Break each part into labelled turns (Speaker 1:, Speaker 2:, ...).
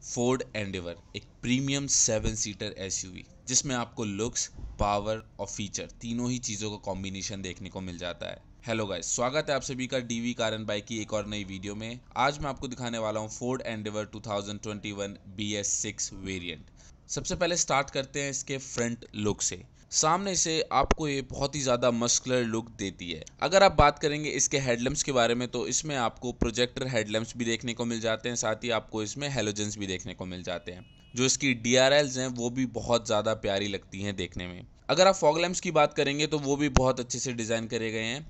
Speaker 1: Ford Endeavour एक premium 7 seater SUV जिसमें आपको लुक्स, पावर और फीचर तीनों ही चीज़ों का कॉम्बिनेशन देखने को मिल जाता है। हेलो गाइस, स्वागत है आप सभी का डीवी कार एंड बाइक की एक और नई वीडियो में। आज मैं आपको दिखाने वाला हूँ फोर्ड एंडेवर 2021 BS6 वेरिएंट। सबसे पहले स्टार्ट करते हैं इसके फ्रंट लुक से। सामने से आपको ये बहुत ही ज़्यादा मस्कुलर लुक देती है। अगर आप बात करेंगे इसके हेडलैम्प्स के बारे में तो इसमें आपको प्रोजेक्टर हेडलैम्प्स भी देखने को मिल जाते हैं, साथ ही आपको इसमें हेलोजन्स भी देखने को मिल जाते हैं। जो इसकी DRLs हैं वो भी बहुत ज़्यादा प्यारी लगती हैं देखने में। अगर आप फॉग लैम्प्स की बात करेंगे तो वो भी बहुत अच्छे से डिज़ाइन करे गए हैं।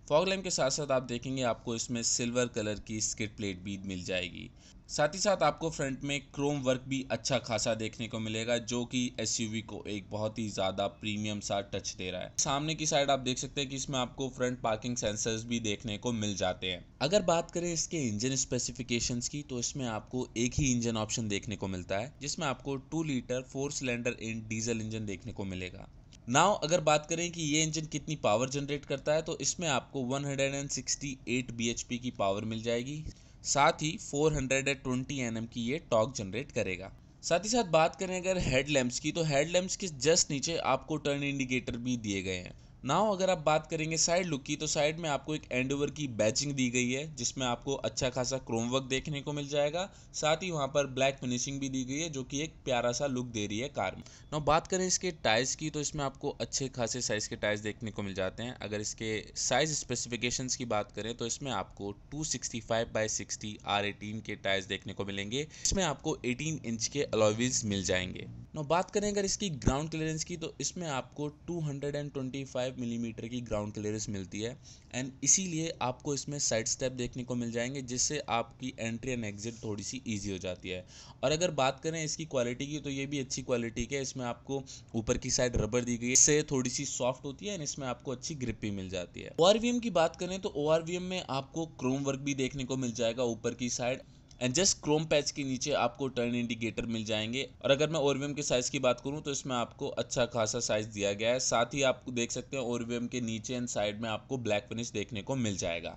Speaker 1: फॉग लैम्प के साथ साथ आप देखेंगे आपको इसमें सिल्वर कलर की स्किड प्लेट भी मिल जाएगी। साथ ही साथ आपको फ्रंट में क्रोम वर्क भी अच्छा खासा देखने को मिलेगा, जो कि एसयूवी को एक बहुत ही ज़्यादा प्रीमियम सा टच दे रहा है। सामने की साइड आप देख सकते हैं कि इसमें आपको फ्रंट पार्किंग सेंसर्स भी देखने को मिल जाते हैं। अगर बात करें इसके इंजन स्पेसिफिकेशंस की तो इसमें आपको एक ही इंजन ऑप्शन देखने को मिलता है, जिसमें आपको 2 litre 4 cylinder in diesel engine देखने को मिलेगा। नाउ अगर बात करें कि ये इंजन कितनी पावर जनरेट करता है तो इसमें आपको 168 bhp की पावर मिल जाएगी। साथ ही 420 Nm की ये टॉर्क जनरेट करेगा। साथ ही साथ बात करें अगर हेडलैम्प्स की तो हेडलैम्प्स के जस्ट नीचे आपको टर्न इंडिकेटर भी दिए गए हैं। नाउ अगर आप बात करेंगे साइड लुक की तो साइड में आपको एक एंडोवर की बैचिंग दी गई है, जिसमें आपको अच्छा खासा क्रोम वर्क देखने को मिल जाएगा। साथ ही वहां पर ब्लैक फिनिशिंग भी दी गई है, जो कि एक प्यारा सा लुक दे रही है कार में। नाउ बात करें इसके टायर्स की तो इसमें आपको अच्छे खासे साइज के टायर्स देखने को मिल जाते हैं। अगर इसके साइज स्पेसिफिकेशंस की बात करें तो इसमें आपको 265/60 R18 के टायर्स देखने को मिलेंगे। इसमें आपको 18 इंच के अलॉय व्हील्स मिल जाएंगे। नाउ बात करें अगर इसकी ग्राउंड क्लियरेंस की तो इसमें आपको 225 मिलीमीटर की ग्राउंड क्लियरेंस मिलती है एंड इसीलिए आपको इसमें साइड स्टेप देखने को मिल जाएंगे, जिससे आपकी एंट्री एंड एग्जिट थोड़ी सी ईजी हो जाती है। और अगर बात करें इसकी क्वालिटी की तो ये भी अच्छी क्वालिटी की है। इसमें आपको ऊपर की साइड रबर दी गई है, इससे थोड़ी सी सॉफ्ट होती है एंड इसमें आपको अच्छी ग्रिप भी मिल जाती है। ORVM की बात करें तो ORVM में आपको क्रोम वर्क भी देखने को मिल जाएगा ऊपर की side and just Chrome patch के नीचे आपको टर्न इंडिकेटर मिल जाएंगे। और अगर मैं ओरवीएम के साइज़ की बात करूं तो इसमें आपको अच्छा खासा साइज़ दिया गया है। साथ ही आप देख सकते हैं ओरवीएम के नीचे एंड साइड में आपको ब्लैक फिनिश देखने को मिल जाएगा।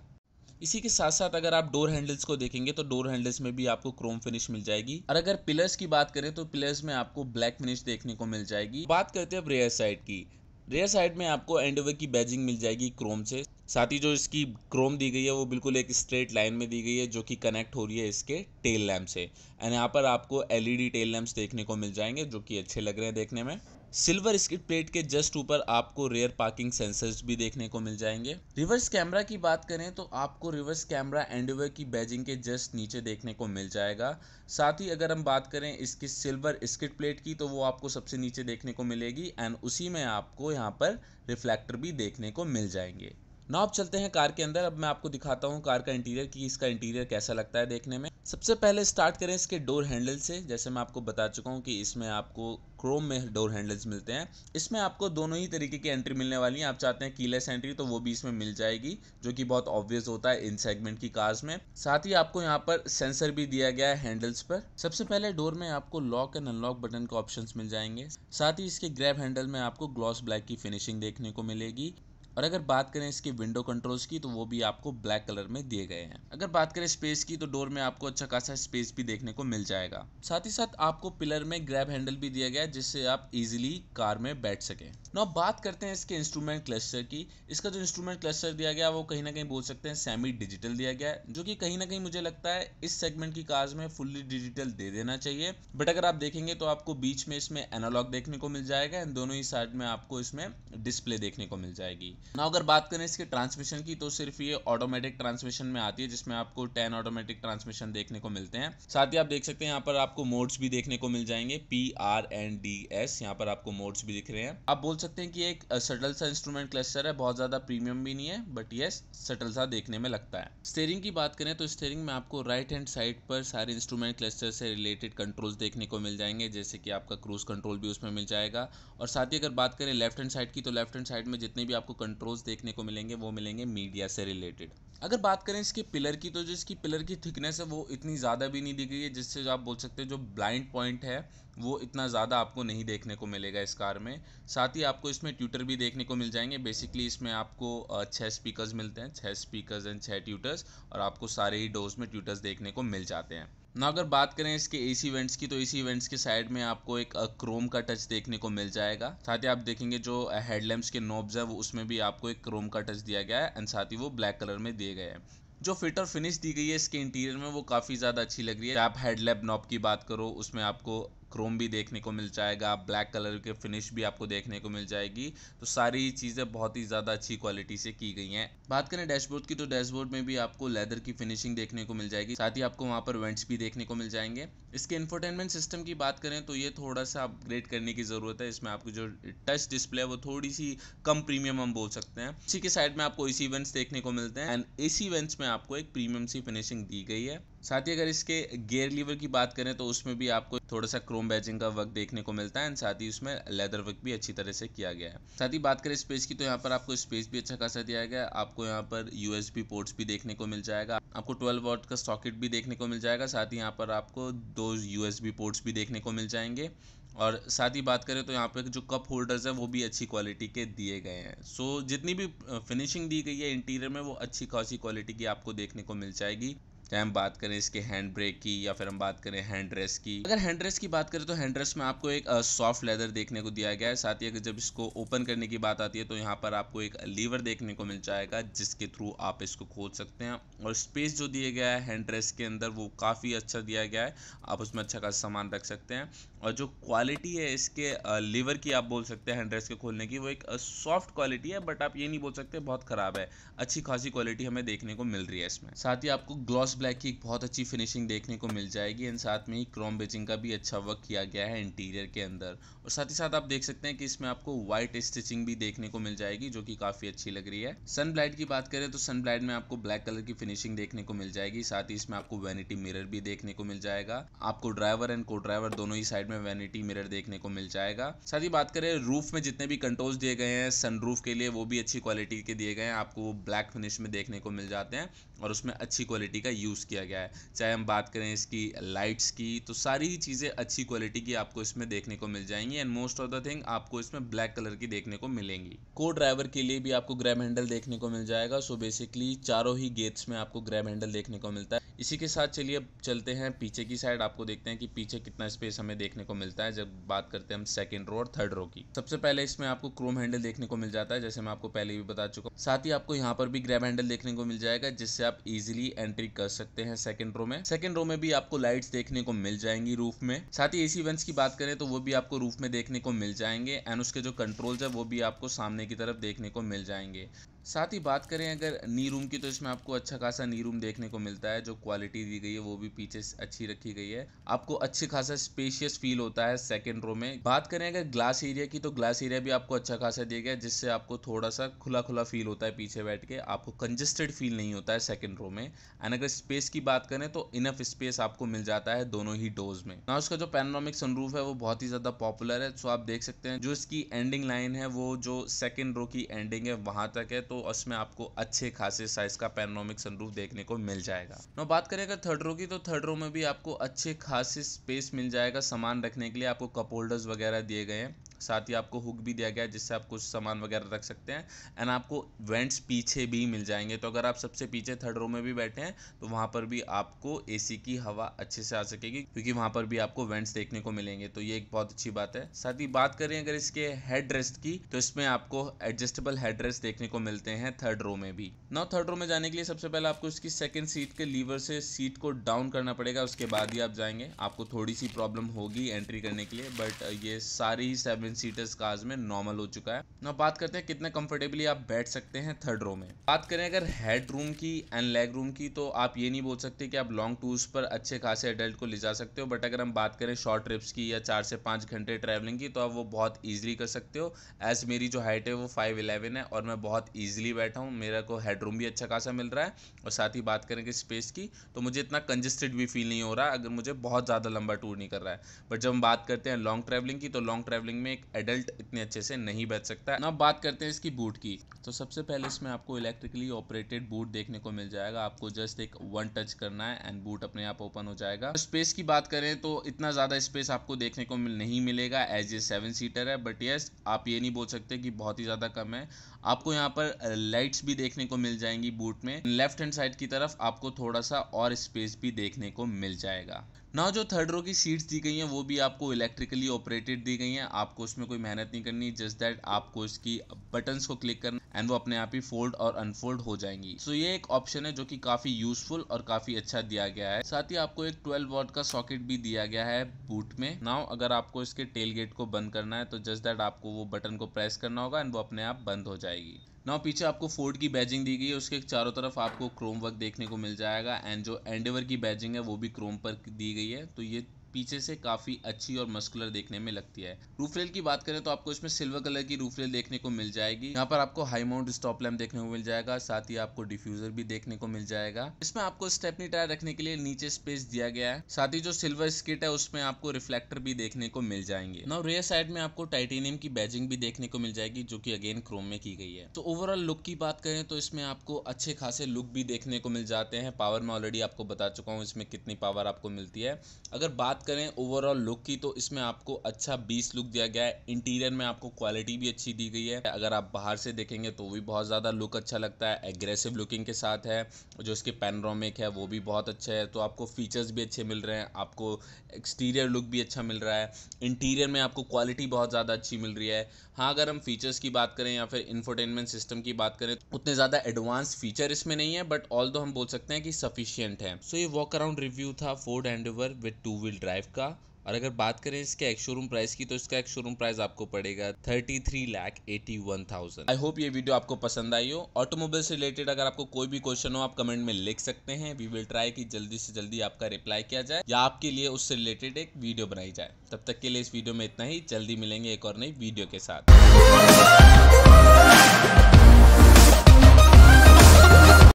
Speaker 1: इसी के साथ साथ अगर आप डोर हैंडल्स को देखेंगे तो डोर हैंडल्स में भी आपको क्रोम फिनिश मिल जाएगी। और अगर पिलर्स की बात करें तो पिलर्स में आपको ब्लैक फिनिश देखने को मिल जाएगी। बात करते हैं अब रेयर साइड की। रेयर साइड में आपको एंडोवर की बैजिंग मिल जाएगी क्रोम से। साथ ही जो इसकी क्रोम दी गई है वो बिल्कुल एक स्ट्रेट लाइन में दी गई है, जो कि कनेक्ट हो रही है इसके टेल लैम्प से। एंड यहाँ पर आपको LED टेल लैम्प्स देखने को मिल जाएंगे, जो कि अच्छे लग रहे हैं देखने में। सिल्वर स्किड प्लेट के जस्ट ऊपर आपको रेयर पार्किंग सेंसर्स भी देखने को मिल जाएंगे। रिवर्स कैमरा की बात करें तो आपको रिवर्स कैमरा एंडोवर की बैजिंग के जस्ट नीचे देखने को मिल जाएगा। साथ ही अगर हम बात करें इसकी सिल्वर स्किड प्लेट की तो वो आपको सबसे नीचे देखने को मिलेगी एंड उसी में आपको यहाँ पर रिफ्लेक्टर भी देखने को मिल जाएंगे। ना अब चलते हैं कार के अंदर। अब मैं आपको दिखाता हूँ कार का इंटीरियर कि इसका इंटीरियर कैसा लगता है देखने में। सबसे पहले स्टार्ट करें इसके डोर हैंडल से। जैसे मैं आपको बता चुका हूँ कि इसमें आपको क्रोम में डोर हैंडल्स मिलते हैं। इसमें आपको दोनों ही तरीके की एंट्री मिलने वाली है। आप चाहते हैं कीलेस एंट्री तो वो भी इसमें मिल जाएगी, जो कि बहुत ऑब्वियस होता है इन सेगमेंट की कार्स में। साथ ही आपको यहाँ पर सेंसर भी दिया गया है हैंडल्स पर। सबसे पहले डोर में आपको लॉक एंड अनलॉक बटन के ऑप्शंस मिल जाएंगे। साथ ही इसके ग्रैब हैंडल में आपको ग्लॉस ब्लैक की फिनिशिंग देखने को मिलेगी। और अगर बात करें इसके विंडो कंट्रोल्स की तो वो भी आपको ब्लैक कलर में दिए गए हैं। अगर बात करें स्पेस की तो डोर में आपको अच्छा खासा स्पेस भी देखने को मिल जाएगा। साथ ही साथ आपको पिलर में ग्रैब हैंडल भी दिया गया है, जिससे आप इजीली कार में बैठ सकें। नाउ बात करते हैं इसके इंस्ट्रूमेंट क्लस्टर की। इसका जो इंस्ट्रूमेंट क्लस्टर दिया गया वो कहीं ना कहीं बोल सकते हैं सेमी डिजिटल दिया गया है, जो कि कहीं ना कहीं मुझे लगता है इस सेगमेंट की कार्स में फुल्ली डिजिटल दे देना चाहिए। बट अगर आप देखेंगे तो आपको बीच में इसमें एनालॉग देखने को मिल जाएगा एंड दोनों ही साइड में आपको इसमें डिस्प्ले देखने को मिल जाएगी। ना अगर बात करें इसके ट्रांसमिशन की तो सिर्फ ये ऑटोमेटिक ट्रांसमिशन में आती है, जिसमें आपको 10 ऑटोमेटिक ट्रांसमिशन देखने को मिलते हैं। साथ ही आप देख सकते हैं यहाँ पर आपको मोड्स भी देखने को मिल जाएंगे, PRNDS। यहाँ पर आपको मोड्स भी दिख रहे हैं। आप बोल सकते हैं कि एक सटल सा इंस्ट्रूमेंट क्लस्टर है, बहुत ज्यादा प्रीमियम भी नहीं है बट यस सटल सा देखने में लगता है। स्टीयरिंग की बात करें तो स्टीयरिंग में आपको राइट हैंड साइड पर सारे इंस्ट्रूमेंट क्लस्टर से रिलेटेड कंट्रोल्स देखने को मिल जाएंगे, जैसे कि आपका क्रूज कंट्रोल भी उसमें मिल जाएगा। और साथ ही अगर बात करें लेफ्ट हैंड साइड की तो लेफ्ट हैंड साइड में जितने भी आपको कंट्रोल्स देखने को मिलेंगे वो मिलेंगे मीडिया से रिलेटेड। अगर बात करें इसके पिलर की तो जो इसकी पिलर की थिकनेस है वो इतनी ज़्यादा भी नहीं दी गई है, जिससे आप बोल सकते हैं जो ब्लाइंड पॉइंट है वो इतना ज़्यादा आपको नहीं देखने को मिलेगा इस कार में। साथ ही आपको इसमें ट्यूटर भी देखने को मिल जाएंगे। बेसिकली इसमें आपको 6 स्पीकर्स मिलते हैं, 6 स्पीकर्स एंड 6 ट्यूटर्स, और आपको सारे ही डोर्स में ट्यूटर्स देखने को मिल जाते हैं। ना अगर बात करें इसके एसी वेंट्स की, तो एसी वेंट्स के साइड में आपको एक क्रोम का टच देखने को मिल जाएगा। साथ ही आप देखेंगे जो हेडलैम्प्स के नॉब्स है वो उसमें भी आपको एक क्रोम का टच दिया गया है एंड साथ ही वो ब्लैक कलर में दिए गए हैं। जो फिट और फिनिश दी गई है इसके इंटीरियर में वो काफ़ी ज़्यादा अच्छी लग रही है। आप हेडलैम्प नॉब की बात करो उसमें आपको क्रोम भी देखने को मिल जाएगा, ब्लैक कलर के फिनिश भी आपको देखने को मिल जाएगी। तो सारी चीज़ें बहुत ही ज़्यादा अच्छी क्वालिटी से की गई हैं। बात करें डैशबोर्ड की, तो डैशबोर्ड में भी आपको लेदर की फिनिशिंग देखने को मिल जाएगी। साथ ही आपको वहाँ पर वेंट्स भी देखने को मिल जाएंगे। इसके इंफोटेनमेंट सिस्टम की बात करें तो ये थोड़ा सा अपग्रेड करने की ज़रूरत है। इसमें आपको जो टच डिस्प्ले है वो थोड़ी सी कम प्रीमियम हम बोल सकते हैं। इसी के साइड में आपको एसी वेंट्स देखने को मिलते हैं एंड एसी वेंट्स में आपको एक प्रीमियम सी फिनिशिंग दी गई है। साथ ही अगर इसके गियर लीवर की बात करें तो उसमें भी आपको थोड़ा सा क्रोम बैजिंग का वर्क देखने को मिलता है एंड साथ ही उसमें लेदर वर्क भी अच्छी तरह से किया गया है। साथ ही बात करें स्पेस की, तो यहाँ पर आपको स्पेस भी अच्छा खासा दिया गया है। आपको यहाँ पर यूएसबी पोर्ट्स भी देखने को मिल जाएगा, आपको 12 वॉट का सॉकेट भी देखने को मिल जाएगा। साथ ही यहाँ पर आपको 2 यूएसबी पोर्ट्स भी देखने को मिल जाएंगे। और साथ ही बात करें तो यहाँ पे जो कप होल्डर्स है वो भी अच्छी क्वालिटी के दिए गए हैं। सो जितनी भी फिनिशिंग दी गई है इंटीरियर में वो अच्छी खासी क्वालिटी की आपको देखने को मिल जाएगी। चाहे हम बात करें इसके हैंड ब्रेक की या फिर हम बात करें हैंड रेस्ट की। अगर हैंड रेस्ट की बात करें तो हैंड रेस्ट में आपको एक सॉफ्ट लेदर देखने को दिया गया है। साथ ही अगर जब इसको ओपन करने की बात आती है तो यहाँ पर आपको एक लीवर देखने को मिल जाएगा जिसके थ्रू आप इसको खोल सकते हैं। और स्पेस जो दिया गया है हैंड रेस्ट के अंदर वो काफ़ी अच्छा दिया गया है, आप उसमें अच्छा खासा सामान रख सकते हैं। और जो क्वालिटी है इसके लीवर की आप बोल सकते हैं हैंड रेस्ट के खोलने की, वो एक सॉफ्ट क्वालिटी है, बट आप ये नहीं बोल सकते बहुत ख़राब है। अच्छी खासी क्वालिटी हमें देखने को मिल रही है इसमें। साथ ही आपको ग्लॉस ब्लैक की एक बहुत अच्छी फिनिशिंग देखने को मिल जाएगी एंड साथ में ही क्रोम बेजिंग का भी अच्छा वर्क किया गया है इंटीरियर के अंदर। और साथ ही साथ आप देख सकते हैं कि इसमें आपको वाइट स्टिचिंग भी देखने को मिल जाएगी जो कि काफ़ी अच्छी लग रही है। सन ब्लाइट की बात करें तो सन ब्लाइट में आपको ब्लैक कलर की फिनिशिंग देखने को मिल जाएगी। साथ ही इसमें आपको वैनिटी मिरर भी देखने को मिल जाएगा। आपको ड्राइवर एंड को ड्राइवर दोनों ही साइड में वैनिटी मिरर देखने को मिल जाएगा। साथ ही बात करें रूफ में जितने भी कंट्रोल्स दिए गए हैं सनरूफ के लिए वो भी अच्छी क्वालिटी के दिए गए हैं, आपको ब्लैक फिनिश में देखने को मिल जाते हैं और उसमें अच्छी क्वालिटी का यूज़ किया गया है। चाहे हम बात करें इसकी लाइट्स की तो सारी ही चीज़ें अच्छी क्वालिटी की आपको इसमें देखने को मिल जाएंगी and most of the thing आपको इसमें ब्लैक कलर की देखने को मिलेंगी। को ड्राइवर के लिए भी आपको ग्रैब हैंडल देखने को मिल जाएगा। सो बेसिकली चारों ही गेट्स में आपको ग्रैब हैंडल देखने को मिलता है। इसी के साथ चलिए अब चलते हैं पीछे की साइड, आपको देखते हैं कि पीछे कितना स्पेस हमें देखने को मिलता है जब बात करते हैं हम सेकंड रो और थर्ड रो की। सबसे पहले इसमें आपको क्रोम हैंडल देखने को मिल जाता है जैसे मैं आपको पहले भी बता चुका हूँ। साथ ही आपको यहाँ पर भी ग्रैब हैंडल देखने को मिल जाएगा जिससे आप इजीली एंट्री कर सकते हैं सेकंड रो में। सेकंड रो में भी आपको लाइट्स देखने को मिल जाएंगी रूफ में। साथ ही एसी वेंट्स की बात करें तो वो भी आपको रूफ में देखने को मिल जाएंगे एंड उसके जो कंट्रोल्स है वो भी आपको सामने की तरफ देखने को मिल जाएंगे। साथ ही बात करें अगर नी रूम की तो इसमें आपको अच्छा खासा नी रूम देखने को मिलता है। जो क्वालिटी दी गई है वो भी पीछे अच्छी रखी गई है, आपको अच्छे खासा स्पेशियस फील होता है सेकंड रो में। बात करें अगर ग्लास एरिया की तो ग्लास एरिया भी आपको अच्छा खासा दिया गया है जिससे आपको थोड़ा सा खुला खुला फील होता है पीछे बैठ के, आपको कंजेस्टेड फील नहीं होता है सेकंड रो में। एंड अगर स्पेस की बात करें तो इनफ स्पेस आपको मिल जाता है दोनों ही डोर्स में। ना उसका जो पैनोरामिक सनरूफ है वो बहुत ही ज़्यादा पॉपुलर है। सो आप देख सकते हैं जो इसकी एंडिंग लाइन है वो जो सेकंड रो की एंडिंग है वहाँ तक है, तो उसमें आपको अच्छे खासे साइज का पैनोरामिक सनरूफ देखने को मिल जाएगा। ना बात करें अगर थर्ड रो की तो थर्ड रो में भी आपको अच्छे खासे स्पेस मिल जाएगा सामान रखने के लिए, आपको कप होल्डर्स वगैरह दिए गए हैं। साथ ही आपको हुक भी दिया गया है जिससे आप कुछ सामान वगैरह रख सकते हैं एंड आपको वेंट्स पीछे भी मिल जाएंगे। तो अगर आप सबसे पीछे थर्ड रो में भी बैठे हैं तो वहाँ पर भी आपको एसी की हवा अच्छे से आ सकेगी क्योंकि वहाँ पर भी आपको वेंट्स देखने को मिलेंगे, तो ये एक बहुत अच्छी बात है। साथ ही बात करें अगर इसके हेड रेस्ट की तो इसमें आपको एडजस्टेबल हेड रेस्ट देखने को मिलते हैं थर्ड रो में भी। नाउ थर्ड रो में जाने के लिए सबसे पहले आपको इसकी सेकंड सीट के लीवर से सीट को डाउन करना पड़ेगा, उसके बाद ही आप जाएंगे। आपको थोड़ी सी प्रॉब्लम होगी एंट्री करने के लिए बट ये सारी ही 7 सीटर्स कार्स में नॉर्मल हो चुका है। ना बात करते हैं कितने कंफर्टेबली आप बैठ सकते हैं थर्ड रो में। बात करें अगर हेड रूम की एंड लेग रूम की तो आप ये नहीं बोल सकते कि आप लॉन्ग टूर्स पर अच्छे खासे एडल्ट को ले जा सकते हो, बट अगर हम बात करें शॉर्ट ट्रिप्स की या 4 से 5 घंटे ट्रैवलिंग की तो आप वो बहुत ईजिली कर सकते हो। एज मेरी जो हाइट है वो 5'11" है और मैं बहुत ईजिली बैठा हूँ, मेरे को हेड रूम भी अच्छा खासा मिल रहा है। और साथ ही बात करें कि स्पेस की तो मुझे इतना कंजेस्टेड भी फील नहीं हो रहा अगर मुझे बहुत ज़्यादा लंबा टूर नहीं कर रहा है। बट जब हम बात करते हैं लॉन्ग ट्रैवलिंग की तो लॉन्ग ट्रैवलिंग में एक एडल्ट इतने अच्छे से नहीं बैठ सकता। ना बात करते हैं इसकी बूट की, तो सबसे पहले इसमें आपको इलेक्ट्रिकली ऑपरेटेड बूट देखने को मिल जाएगा। आपको जस्ट एक वन टच करना है एंड बूट अपने आप ओपन हो जाएगा। स्पेस की बात करें तो इतना ज़्यादा स्पेस आपको देखने को नहीं मिलेगा एज ए 7 सीटर है, बट यस आप ये नहीं बोल सकते कि बहुत ही ज़्यादा कम है। आपको यहाँ पर लाइट्स भी देखने को मिल जाएंगी बूट में। लेफ्ट हैंड साइड की तरफ आपको थोड़ा सा और स्पेस भी देखने को मिल जाएगा। ना जो थर्ड रो की सीट्स दी गई हैं वो भी आपको इलेक्ट्रिकली ऑपरेटेड दी गई हैं। आपको उसमें कोई मेहनत नहीं करनी, जस्ट दैट आपको इसकी बटन्स को क्लिक करना एंड वो अपने आप ही फोल्ड और अनफोल्ड हो जाएंगी। सो ये एक ऑप्शन है जो कि काफ़ी यूजफुल और काफ़ी अच्छा दिया गया है। साथ ही आपको एक 12 वॉट का सॉकेट भी दिया गया है बूट में। नाउ अगर आपको इसके टेल गेट को बंद करना है तो जस्ट दैट आपको वो बटन को प्रेस करना होगा एंड वो अपने आप बंद हो जाएगी। नाउ पीछे आपको फोर्ड की बैजिंग दी गई है, उसके चारों तरफ आपको क्रोम वर्क देखने को मिल जाएगा एंड जो एंडेवर की बैजिंग है वो भी क्रोम पर दी गई है। तो ये पीछे से काफ़ी अच्छी और मस्कुलर देखने में लगती है। रूफ रेल की बात करें तो आपको इसमें सिल्वर कलर की रूफ रेल देखने को मिल जाएगी। यहाँ पर आपको हाई माउंट स्टॉप लैम्प देखने को मिल जाएगा, साथ ही आपको डिफ्यूजर भी देखने को मिल जाएगा। इसमें आपको स्टेपनी टायर रखने के लिए नीचे स्पेस दिया गया है। साथ ही जो सिल्वर स्किट है उसमें आपको रिफ्लेक्टर भी देखने को मिल जाएंगे। नाउ रेयर साइड में आपको टाइटेनियम की बैजिंग भी देखने को मिल जाएगी जो कि अगेन क्रोम में की गई है। तो ओवरऑल लुक की बात करें तो इसमें आपको अच्छे खासे लुक भी देखने को मिल जाते हैं। पावर में ऑलरेडी आपको बता चुका हूँ इसमें कितनी पावर आपको मिलती है। अगर बात करें ओवरऑल लुक की तो इसमें आपको अच्छा 20 लुक दिया गया है। इंटीरियर में आपको क्वालिटी भी अच्छी दी गई है। अगर आप बाहर से देखेंगे तो भी बहुत ज़्यादा लुक अच्छा लगता है, एग्रेसिव लुकिंग के साथ है। जो इसके पैनोरामिक है वो भी बहुत अच्छा है, तो आपको फीचर्स भी अच्छे मिल रहे हैं, आपको एक्सटीरियर लुक भी अच्छा मिल रहा है, इंटीरियर में आपको क्वालिटी बहुत ज़्यादा अच्छी मिल रही है। हाँ, अगर हम फीचर्स की बात करें या फिर इंफोटेनमेंट सिस्टम की बात करें तो उतने ज़्यादा एडवांस फीचर इसमें नहीं है, बट ऑल दो हम बोल सकते हैं कि सफिशिएंट है। सो ये वॉक अराउंड रिव्यू था Ford Endeavour with 2 wheel drive का। और अगर बात करें इसके एक्स शोरूम प्राइस की तो इसका एक्स शोरूम प्राइस आपको पड़ेगा 33,81,000। आई होप ये वीडियो आपको पसंद आई हो। ऑटोमोबाइल से रिलेटेड अगर आपको कोई भी क्वेश्चन हो आप कमेंट में लिख सकते हैं। वी विल ट्राई कि जल्दी से जल्दी आपका रिप्लाई किया जाए या आपके लिए उससे रिलेटेड एक वीडियो बनाई जाए। तब तक के लिए इस वीडियो में इतना ही। जल्दी मिलेंगे एक और नई वीडियो के साथ।